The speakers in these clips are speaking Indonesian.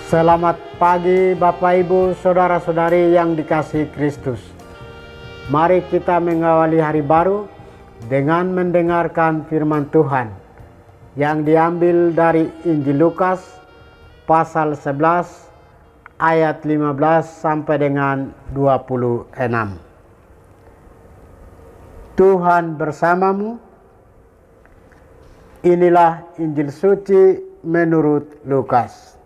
Selamat pagi Bapak Ibu Saudara-saudari yang dikasihi Kristus. Mari kita mengawali hari baru dengan mendengarkan firman Tuhan yang diambil dari Injil Lukas pasal 11 ayat 15 sampai dengan 26. Tuhan bersamamu. Inilah Injil suci menurut Lukas.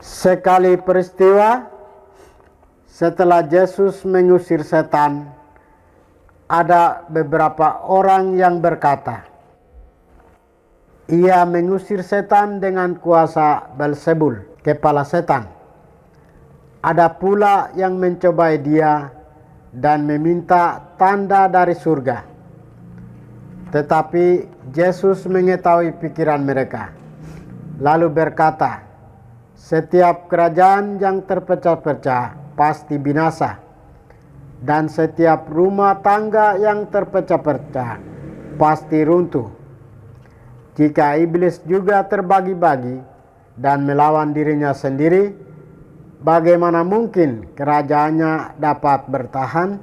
Sekali peristiwa, setelah Yesus mengusir setan, ada beberapa orang yang berkata, ia mengusir setan dengan kuasa Beelzebul, kepala setan. Ada pula yang mencobai dia dan meminta tanda dari surga. Tetapi Yesus mengetahui pikiran mereka, lalu berkata, setiap kerajaan yang terpecah-pecah pasti binasa, dan setiap rumah tangga yang terpecah-pecah pasti runtuh. Jika iblis juga terbagi-bagi dan melawan dirinya sendiri, bagaimana mungkin kerajaannya dapat bertahan?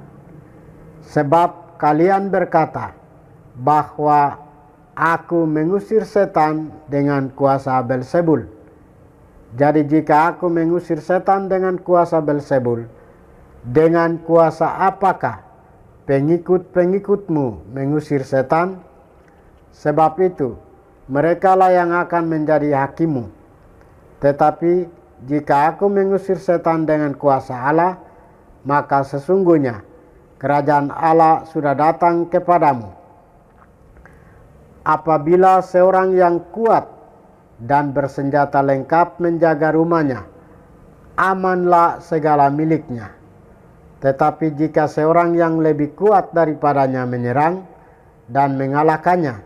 Sebab kalian berkata bahwa aku mengusir setan dengan kuasa Beelzebul. Jadi jika aku mengusir setan dengan kuasa Beelzebul, dengan kuasa apakah pengikut-pengikutmu mengusir setan? Sebab itu, merekalah yang akan menjadi hakimu. Tetapi jika aku mengusir setan dengan kuasa Allah, maka sesungguhnya kerajaan Allah sudah datang kepadamu. Apabila seorang yang kuat dan bersenjata lengkap menjaga rumahnya, amanlah segala miliknya. Tetapi jika seorang yang lebih kuat daripadanya menyerang dan mengalahkannya,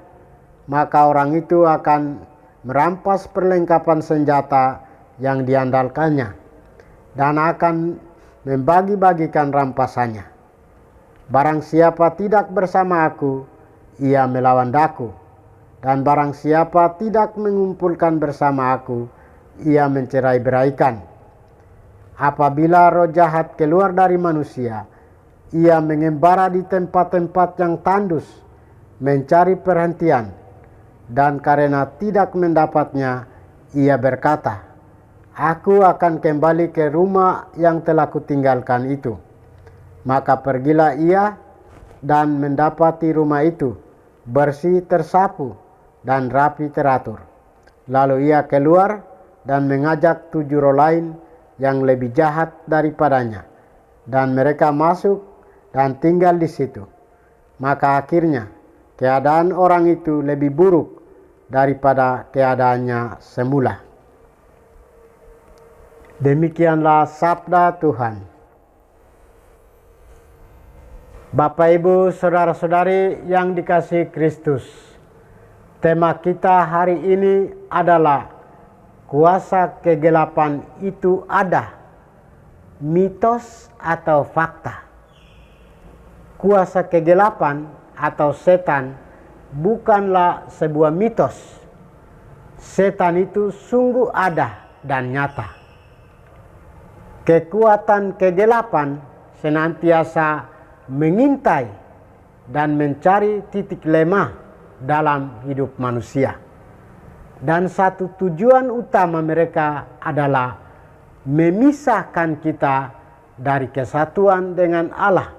maka orang itu akan merampas perlengkapan senjata yang diandalkannya dan akan membagi-bagikan rampasannya. Barang siapa tidak bersama aku, ia melawan daku. Dan barang siapa tidak mengumpulkan bersama aku, ia mencerai-beraikan. Apabila roh jahat keluar dari manusia, ia mengembara di tempat-tempat yang tandus, mencari perhentian. Dan karena tidak mendapatnya, ia berkata, aku akan kembali ke rumah yang telah kutinggalkan itu. Maka pergilah ia dan mendapati rumah itu bersih tersapu dan rapi teratur. Lalu ia keluar dan mengajak 7 roh lain yang lebih jahat daripadanya, dan mereka masuk dan tinggal di situ. Maka akhirnya keadaan orang itu lebih buruk daripada keadaannya semula. Demikianlah sabda Tuhan. Bapak Ibu Saudara-saudari yang dikasihi Kristus, tema kita hari ini adalah kuasa kegelapan itu ada, mitos atau fakta. Kuasa kegelapan atau setan bukanlah sebuah mitos. Setan itu sungguh ada dan nyata. Kekuatan kegelapan senantiasa mengintai dan mencari titik lemah dalam hidup manusia. Dan satu tujuan utama mereka adalah memisahkan kita dari kesatuan dengan Allah.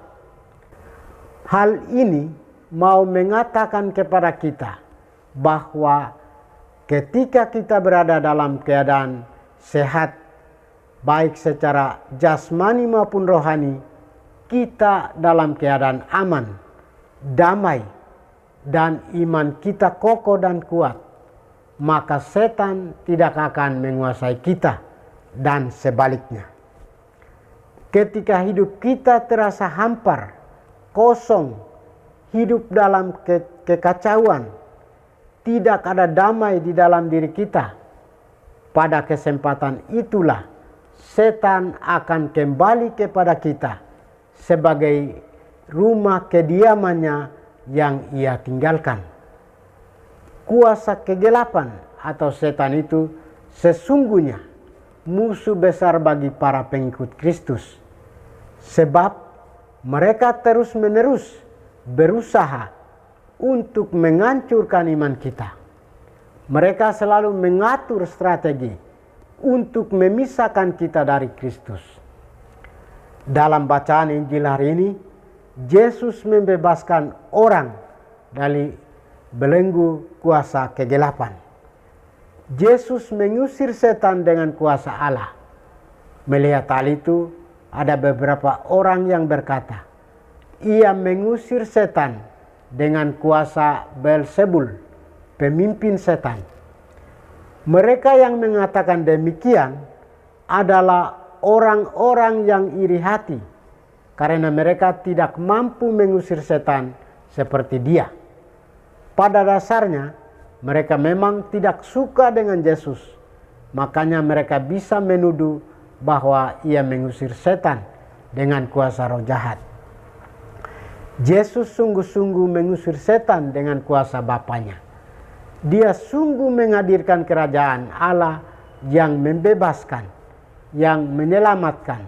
Hal ini mau mengatakan kepada kita bahwa ketika kita berada dalam keadaan sehat, baik secara jasmani maupun rohani, kita dalam keadaan aman, damai, dan iman kita kokoh dan kuat, maka setan tidak akan menguasai kita dan sebaliknya. Ketika hidup kita terasa hampar, kosong, hidup dalam kekacauan, tidak ada damai di dalam diri kita, pada kesempatan itulah setan akan kembali kepada kita sebagai rumah kediamannya yang ia tinggalkan. kuasa kegelapan atau setan itu sesungguhnya musuh besar bagi para pengikut Kristus. Sebab mereka terus-menerus berusaha untuk menghancurkan iman kita. Mereka selalu mengatur strategi untuk memisahkan kita dari Kristus. Dalam bacaan Injil hari ini, Yesus membebaskan orang dari belenggu kuasa kegelapan. Yesus mengusir setan dengan kuasa Allah. Melihat hal itu, ada beberapa orang yang berkata, ia mengusir setan dengan kuasa Beelzebul, pemimpin setan. Mereka yang mengatakan demikian adalah orang-orang yang iri hati, karena mereka tidak mampu mengusir setan seperti dia. Pada dasarnya, mereka memang tidak suka dengan Yesus. Makanya mereka bisa menuduh bahwa ia mengusir setan dengan kuasa roh jahat. Yesus sungguh-sungguh mengusir setan dengan kuasa Bapanya. Dia sungguh menghadirkan kerajaan Allah yang membebaskan, yang menyelamatkan,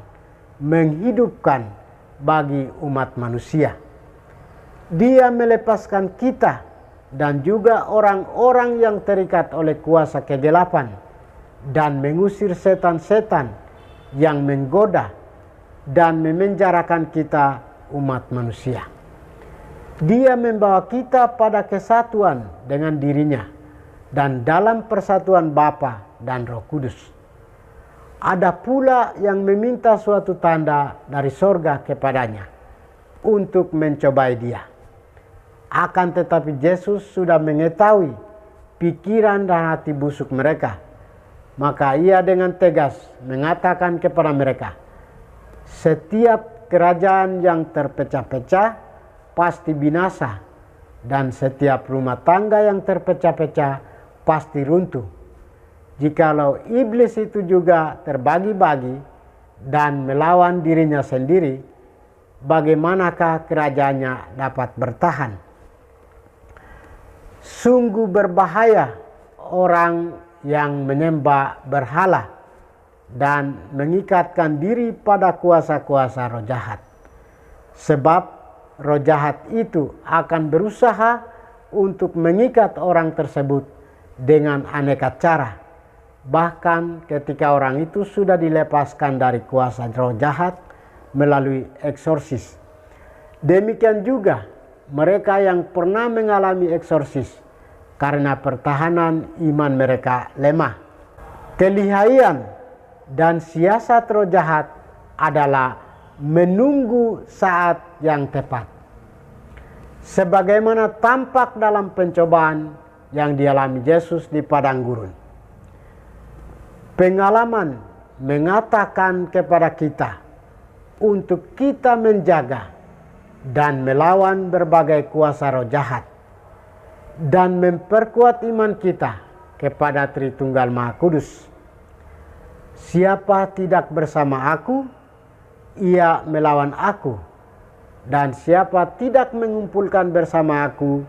menghidupkan bagi umat manusia. Dia melepaskan kita dan juga orang-orang yang terikat oleh kuasa kegelapan dan mengusir setan-setan yang menggoda dan memenjarakan kita umat manusia. Dia membawa kita pada kesatuan dengan dirinya dan dalam persatuan Bapa dan Roh Kudus. Ada pula yang meminta suatu tanda dari sorga kepadanya untuk mencobai dia. Akan tetapi Yesus sudah mengetahui pikiran dan hati busuk mereka. Maka ia dengan tegas mengatakan kepada mereka, setiap kerajaan yang terpecah-pecah pasti binasa, dan setiap rumah tangga yang terpecah-pecah pasti runtuh. Jikalau iblis itu juga terbagi-bagi dan melawan dirinya sendiri, bagaimanakah kerajaannya dapat bertahan? Sungguh berbahaya orang yang menyembah berhala dan mengikatkan diri pada kuasa-kuasa roh jahat. Sebab roh jahat itu akan berusaha untuk mengikat orang tersebut dengan aneka cara. Bahkan ketika orang itu sudah dilepaskan dari kuasa roh jahat melalui eksorsis. Demikian juga mereka yang pernah mengalami eksorsis karena pertahanan iman mereka lemah. Kelihaian dan siasat roh jahat adalah menunggu saat yang tepat. Sebagaimana tampak dalam pencobaan yang dialami Yesus di padang gurun. Pengalaman mengatakan kepada kita untuk kita menjaga dan melawan berbagai kuasa roh jahat dan memperkuat iman kita kepada Tritunggal Maha Kudus. Siapa tidak bersama aku, ia melawan aku, dan siapa tidak mengumpulkan bersama aku,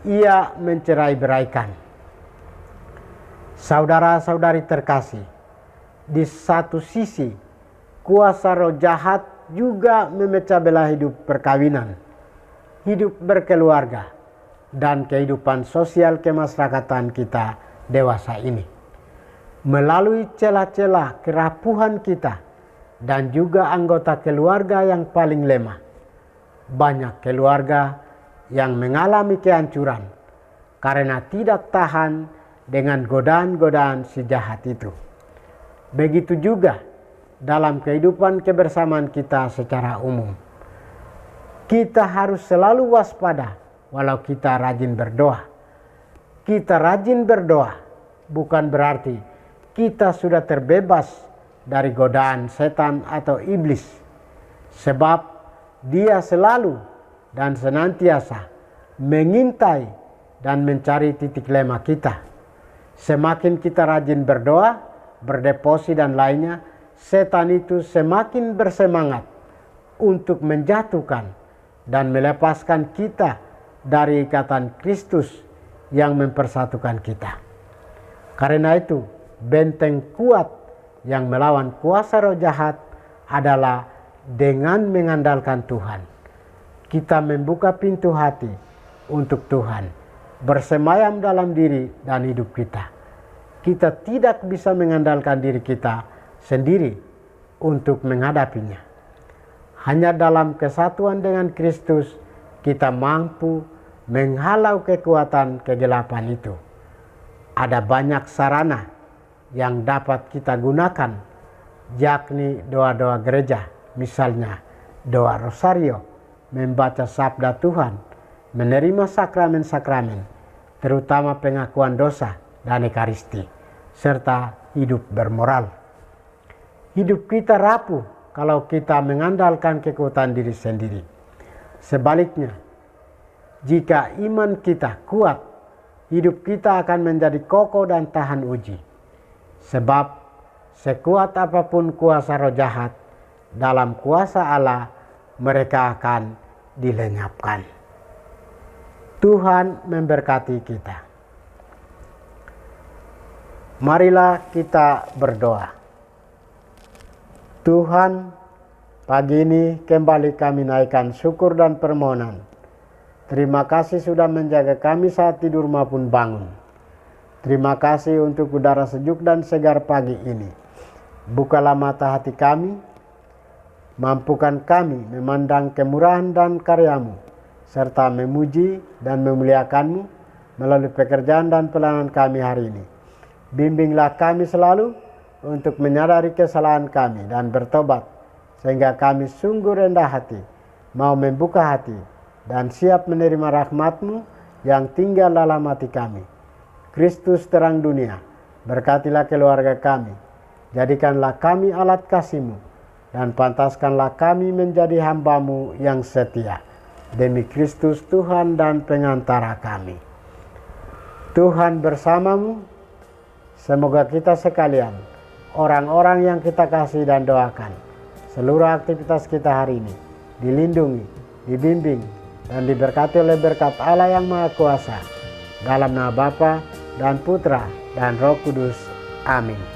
ia mencerai-beraikan. Saudara-saudari terkasih, di satu sisi kuasa roh jahat juga memecah belah hidup perkawinan, hidup berkeluarga, dan kehidupan sosial kemasyarakatan kita dewasa ini. Melalui celah-celah kerapuhan kita dan juga anggota keluarga yang paling lemah. Banyak keluarga yang mengalami kehancuran karena tidak tahan dengan godaan-godaan si jahat itu. Begitu juga dalam kehidupan kebersamaan kita secara umum. Kita harus selalu waspada walau kita rajin berdoa. Kita rajin berdoa bukan berarti kita sudah terbebas dari godaan setan atau iblis. Sebab dia selalu dan senantiasa mengintai dan mencari titik lemah kita. Semakin kita rajin berdoa, berdeposi dan lainnya, setan itu semakin bersemangat untuk menjatuhkan dan melepaskan kita dari ikatan Kristus yang mempersatukan kita. Karena itu, benteng kuat yang melawan kuasa roh jahat adalah dengan mengandalkan Tuhan. Kita membuka pintu hati untuk Tuhan bersemayam dalam diri dan hidup kita. Kita tidak bisa mengandalkan diri kita sendiri untuk menghadapinya. Hanya dalam kesatuan dengan Kristus kita mampu menghalau kekuatan kegelapan itu. Ada banyak sarana yang dapat kita gunakan, yakni doa-doa gereja, misalnya doa rosario, membaca sabda Tuhan, menerima sakramen-sakramen, terutama pengakuan dosa dan ekaristi, serta hidup bermoral. Hidup kita rapuh kalau kita mengandalkan kekuatan diri sendiri. Sebaliknya, jika iman kita kuat, hidup kita akan menjadi kokoh dan tahan uji. Sebab sekuat apapun kuasa roh jahat, dalam kuasa Allah mereka akan dilenyapkan. Tuhan memberkati kita. Marilah kita berdoa. Tuhan, pagi ini kembali kami naikkan syukur dan permohonan. Terima kasih sudah menjaga kami saat tidur maupun bangun. Terima kasih untuk udara sejuk dan segar pagi ini. Bukalah mata hati kami, mampukan kami memandang kemurahan dan karya-Mu, serta memuji dan memuliakan-Mu melalui pekerjaan dan pelayanan kami hari ini. Bimbinglah kami selalu untuk menyadari kesalahan kami dan bertobat, sehingga kami sungguh rendah hati, mau membuka hati, dan siap menerima rahmat-Mu yang tinggal dalam hati kami. Kristus terang dunia, berkatilah keluarga kami, jadikanlah kami alat kasih-Mu, dan pantaskanlah kami menjadi hamba-Mu yang setia. Demi Kristus Tuhan dan pengantara kami. Tuhan bersamamu, semoga kita sekalian, orang-orang yang kita kasih dan doakan, seluruh aktivitas kita hari ini, dilindungi, dibimbing, dan diberkati oleh berkat Allah yang Maha Kuasa, dalam nama Bapa dan Putra dan Roh Kudus. Amin.